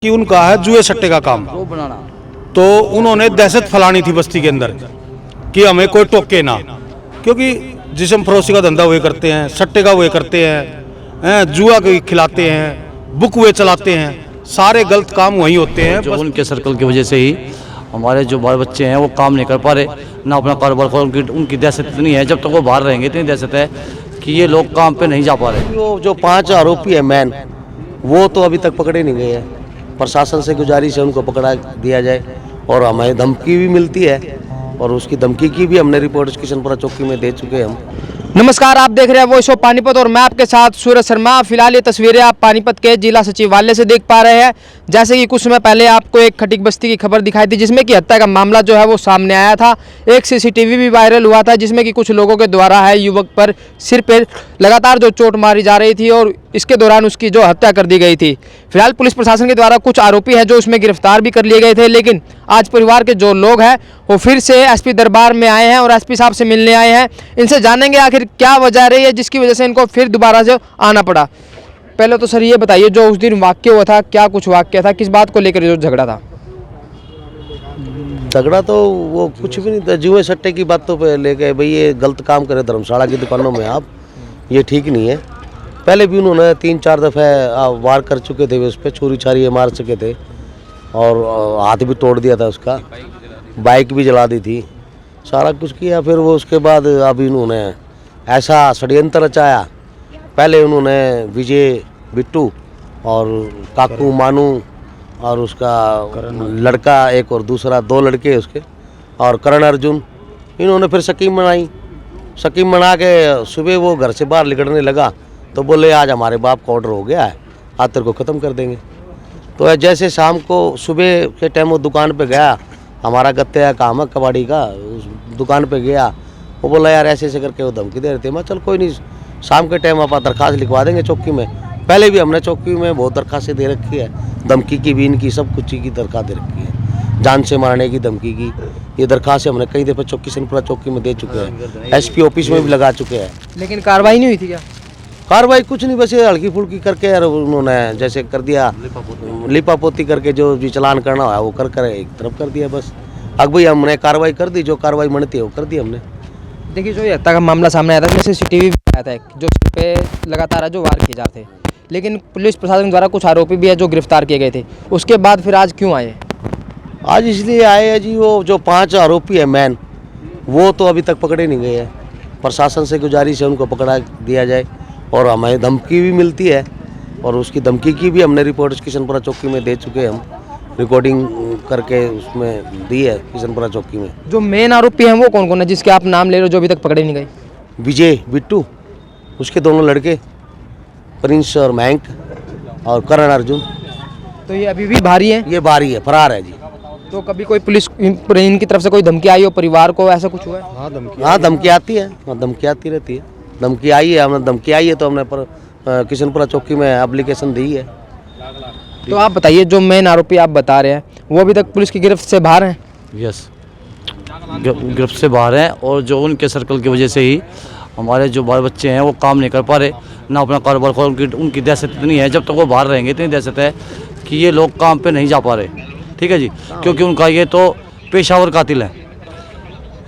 कि उनका है जुए सट्टे का काम बनाना। तो उन्होंने दहशत फैलानी थी बस्ती के अंदर कि हमें कोई टोके ना, क्योंकि जिस्म फरोशी का धंधा वे करते हैं, सट्टे का वे करते हैं, जुआ खिलाते हैं, बुक वे चलाते हैं, सारे गलत काम वहीं होते हैं। जो उनके सर्कल की वजह से ही हमारे जो बाल बच्चे हैं वो काम नहीं कर पा रहे, ना अपना कारोबार खोल। उनकी दहशत इतनी है, जब तक वो बाहर रहेंगे इतनी दहशत है कि ये लोग काम पे नहीं जा पा रहे। वो जो 5 आरोपी है मैन, वो तो अभी तक पकड़े नहीं गए हैं। प्रशासन से गुजारिश है उनको पकड़ा दिया जाए, और हमें धमकी भी मिलती है, और उसकी धमकी की भी हमने रिपोर्ट किशनपुरा चौकी में दे चुके हैं हम। नमस्कार, आप देख रहे हैं वॉइस ऑफ पानीपत और मैं आपके साथ सूरज शर्मा। फिलहाल ये तस्वीरें आप पानीपत के जिला सचिवालय से देख पा रहे हैं। जैसे कि कुछ समय पहले आपको एक खटीक बस्ती की खबर दिखाई थी, जिसमें कि हत्या का मामला जो है वो सामने आया था। एक सीसीटीवी भी वायरल हुआ था, जिसमें कि कुछ लोगों के द्वारा है युवक पर सिर पे लगातार जो चोट मारी जा रही थी, और इसके दौरान उसकी जो हत्या कर दी गई थी। फिलहाल पुलिस प्रशासन के द्वारा कुछ आरोपी है जो उसमें गिरफ्तार भी कर लिए गए थे, लेकिन आज परिवार के जो लोग हैं वो फिर से एसपी दरबार में आए हैं और एसपी साहब से मिलने आए हैं। इनसे जानेंगे आखिर क्या वजह रही है जिसकी वजह से इनको फिर दोबारा से आना पड़ा। पहले तो सर ये बताइए, जो उस दिन वाक्य हुआ था, क्या कुछ वाक्य था, किस बात को लेकर जो झगड़ा था? झगड़ा तो वो कुछ भी नहीं था, जुए सट्टे की बातों पे लेके भाई ये गलत काम करे धर्मशाला की दुकानों में आप, ये ठीक नहीं है। पहले भी उन्होंने 3-4 दफ़े वार कर चुके थे, उस पर छुरी छारी मार चुके थे, और हाथ भी तोड़ दिया था उसका, बाइक भी जला दी थी, सारा कुछ किया। फिर वो उसके बाद अभी इन्होंने ऐसा षड्यंत्र रचाया। पहले उन्होंने विजय बिट्टू और काकू मानू और उसका लड़का एक और दूसरा 2 लड़के उसके, और करण अर्जुन, इन्होंने फिर स्कीम बनाई। स्कीम बना के सुबह वो घर से बाहर निकलने लगा तो बोले आज हमारे बाप का ऑर्डर हो गया है, आज तेरे को ख़त्म कर देंगे। तो जैसे शाम को सुबह के टाइम वो दुकान पे गया, हमारा गत्ते का काम है कबाड़ी का, उस दुकान पे गया, वो बोला यार ऐसे ऐसे करके वो धमकी दे रहे थे। मैं चल कोई नहीं, शाम के टाइम आप दरखास्त लिखवा देंगे चौकी में। पहले भी हमने चौकी में बहुत दरखास्तें दे रखी है, धमकी की भी, इनकी सब कुछ की दरखास्त दे रखी है, जान से मारने की धमकी की। ये दरखास्त हमने कई दफ़े किशनपुरा चौकी में दे चुके हैं, एसपी ऑफिस में भी लगा चुके हैं। लेकिन कार्रवाई नहीं हुई थी क्या? कार्रवाई कुछ नहीं, बस ये हल्की फुल्की करके यार उन्होंने जैसे कर दिया, लिपापोती करके जो भी चलान करना है वो कर एक तरफ कर दिया बस। अब भाई हमने कार्रवाई कर दी, जो कार्रवाई बनती है वो कर दी हमने। देखिए, जो ये हत्या का मामला सामने आया था, इसमें सीसीटीवी भी आया था जो सिर पे लगातार जो वार किए जा रहे थे, लेकिन पुलिस प्रशासन द्वारा कुछ आरोपी भी है जो गिरफ्तार किए गए थे। उसके बाद फिर आज क्यों आए? आज इसलिए आए हैं जी, वो जो 5 आरोपी है मैन, वो तो अभी तक पकड़े नहीं गए हैं। प्रशासन से गुजारिश है उनको पकड़ा दिया जाए, और हमें धमकी भी मिलती है, और उसकी धमकी की भी हमने रिपोर्ट किशनपुरा चौकी में दे चुके हैं हम, रिकॉर्डिंग करके उसमें दी है किशनपुरा चौकी में। जो मेन आरोपी हैं वो कौन कौन है जिसके आप नाम ले रहे हो जो अभी तक पकड़े नहीं गए? विजय बिट्टू, उसके 2 लड़के प्रिंस और मयंक, और करण अर्जुन। तो ये अभी भी भारी है? ये बारी है, फरार है जी। तो कभी कोई पुलिस इनकी तरफ से कोई धमकी आई हो परिवार को, ऐसा कुछ हुआ है? हाँ धमकी आती है, धमकी आती रहती है। धमकी आई है, हमने धमकी आई है तो हमने किशनपुरा चौकी में एप्लीकेशन दी है। तो आप बताइए, जो मेन आरोपी आप बता रहे हैं वो अभी तक पुलिस की गिरफ्त से बाहर हैं? यस, गिरफ्त से बाहर हैं, और जो उनके सर्कल की वजह से ही हमारे जो बाल बच्चे हैं वो काम नहीं कर पा रहे, ना अपना कारोबार खोल। उनकी दहशत इतनी है, जब तक वो बाहर रहेंगे इतनी दहशत है कि ये लोग काम पे नहीं जा पा रहे। ठीक है जी, क्योंकि उनका ये तो पेशावर कातिल है।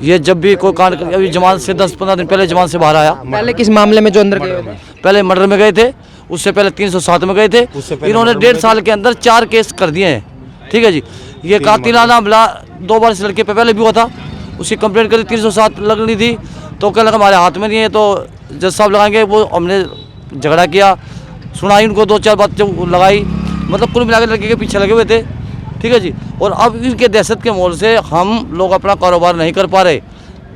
ये जब भी कोई कांड, अभी जमानत से 10-15 दिन पहले जमानत से बाहर आया। पहले किस मामले में जो अंदर गए थे? पहले मर्डर में गए थे, उससे पहले 307 में गए थे। इन्होंने 1.5 साल के अंदर 4 केस कर दिए हैं। ठीक है जी, ये कातिलाना हमला 2 बार इस लड़के पे पहले भी हुआ था, उसकी कंप्लेंट करी, 307 लगनी थी, तो कहने लगा हमारे हाथ में नहीं है, तो जज साहब लगाएंगे। वो हमने झगड़ा किया, सुनाई उनको, 2-4 बात जो लगाई, मतलब कुल मिलाकर लड़के के पीछे लगे हुए थे। ठीक है जी, और अब इनके दहशत के मोल से हम लोग अपना कारोबार नहीं कर पा रहे।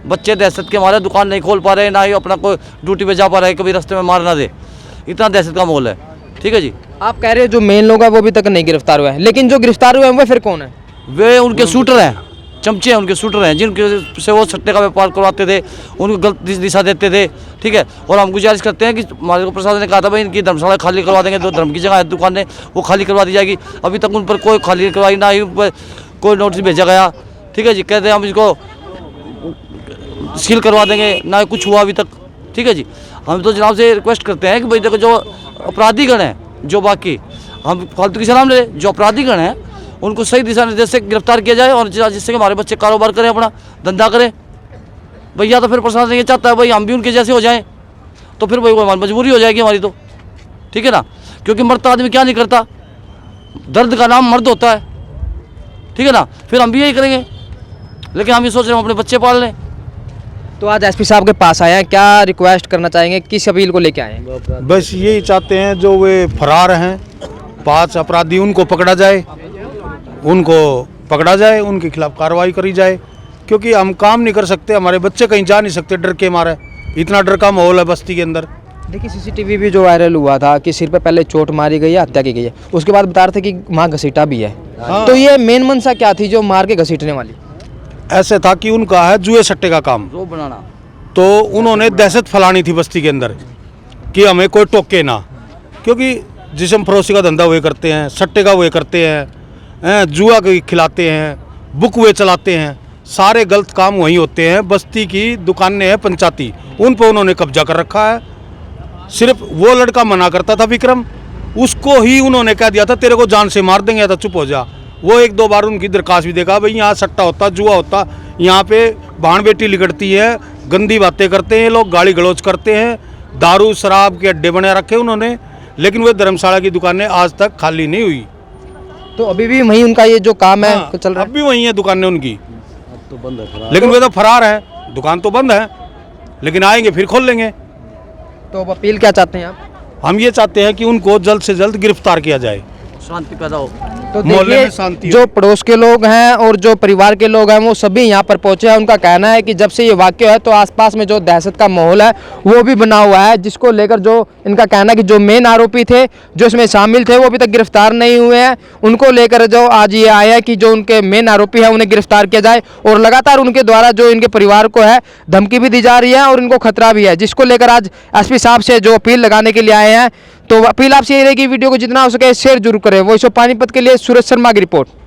बच्चे दहशत के मारे दुकान नहीं खोल पा रहे, ना ही अपना कोई ड्यूटी पे जा पा रहा है, कभी रास्ते में मार ना दे, इतना दहशत का माहौल है। ठीक है जी, आप कह रहे हो जो मेन लोग हैं वो अभी तक नहीं गिरफ्तार हुए हैं, लेकिन जो गिरफ्तार हुए हैं वो फिर कौन है? वे उनके शूटर हैं, चमचे हैं, उनके शूटर हैं, जिनके से वो सट्टे का व्यापार करवाते थे, उनको गलत दिशा देते थे। ठीक है, और हम गुजारिश करते हैं कि हमारे प्रशासन ने कहा था भाई इनकी धर्मशाला खाली करवा देंगे, तो धर्म की जगह है दुकान है वो खाली करवा दी जाएगी। अभी तक उन पर कोई खाली करवाई, ना ही कोई नोटिस भेजा गया। ठीक है जी, कहते हैं हम इसको सील करवा देंगे, ना ही कुछ हुआ अभी तक। ठीक है जी, हम तो जनाब से रिक्वेस्ट करते हैं कि भाई देखो, जो अपराधीगण हैं जो बाकी हम फालतू की सलाम ले रहे। जो अपराधीगण हैं उनको सही दिशा निर्देश से गिरफ्तार किया जाए और जिससे कि हमारे बच्चे कारोबार करें, अपना धंधा करें। भैया तो फिर प्रशासन ये चाहता है भाई हम भी उनके जैसे हो जाएं, तो फिर भाई वो हमारी मजबूरी हो जाएगी हमारी, तो ठीक है ना। क्योंकि मरता आदमी क्या नहीं करता, दर्द का नाम मर्द होता है, ठीक है ना। फिर हम भी यही करेंगे, लेकिन हम ये सोच रहे हैं हम अपने बच्चे पाल लें। तो आज एसपी साहब के पास आए हैं, क्या रिक्वेस्ट करना चाहेंगे, किस अपील को लेके आए हैं? बस यही चाहते हैं जो वे फरार हैं 5 अपराधी उनको पकड़ा जाए, उनके खिलाफ कार्रवाई करी जाए। क्योंकि हम काम नहीं कर सकते, हमारे बच्चे कहीं जा नहीं सकते डर के मारे, इतना डर का माहौल है बस्ती के अंदर। देखिए सीसीटीवी भी जो वायरल हुआ था कि सिर पे पहले चोट मारी गई है, हत्या की गई है, उसके बाद बता रहे थे कि मां घसीटा भी है। हाँ। तो ये मेन मनसा क्या थी जो मार के घसीटने वाली? ऐसे था कि उनका है जुए सट्टे का काम, रोब बनाना। तो उन्होंने दहशत फैलानी थी बस्ती के अंदर कि हमें कोई टोके ना। क्योंकि जिस्म फरोशी का धंधा वे करते हैं, सट्टे का वे करते हैं, जुआ के खिलाते हैं, बुक वे चलाते हैं, सारे गलत काम वहीं होते हैं। बस्ती की दुकानें हैं पंचायती, उन पर उन्होंने कब्जा कर रखा है। सिर्फ वो लड़का मना करता था विक्रम, उसको ही उन्होंने कह दिया था तेरे को जान से मार देंगे या तो चुप हो जा। वो 1-2 बार उनकी दरखास्त भी देखा, भाई यहाँ सट्टा होता, जुआ होता, यहाँ पे भाण बेटी लिगड़ती है, गंदी बातें करते हैं लोग, गाली गलौज करते हैं, दारू शराब के अड्डे बने रखे उन्होंने। लेकिन वो धर्मशाला की दुकानें आज तक खाली नहीं हुई। तो अभी भी वहीं उनका ये जो काम है हाँ, चल रहा अब भी वही है दुकानें उनकी, तो बंद है। लेकिन वे तो फरार है, दुकान तो बंद है, लेकिन आएंगे फिर खोल लेंगे। तो अब अपील क्या चाहते हैं आप? हम ये चाहते हैं कि उनको जल्द से जल्द गिरफ्तार किया जाए, शांति पैदा हो। तो मोहल्ले में देखिए शांति हो। जो पड़ोस के लोग हैं और जो परिवार के लोग हैं वो सभी यहाँ पर पहुंचे हैं। उनका कहना है कि जब से ये वाक़या है तो आसपास में जो दहशत का माहौल है वो भी बना हुआ है, जिसको लेकर जो इनका कहना है कि जो मेन आरोपी थे जो इसमें शामिल थे वो अभी तक गिरफ्तार नहीं हुए हैं। उनको लेकर जो आज ये आया है कि जो उनके मेन आरोपी हैं उन्हें गिरफ्तार किया जाए, और लगातार उनके द्वारा जो इनके परिवार को है धमकी भी दी जा रही है और इनको खतरा भी है, जिसको लेकर आज एसपी साहब से जो अपील लगाने के लिए आए हैं। तो अपील आपसे ये रहेगी वीडियो को जितना हो सके शेयर जरूर करें। वॉइस ऑफ पानीपत के लिए सूरज शर्मा की रिपोर्ट।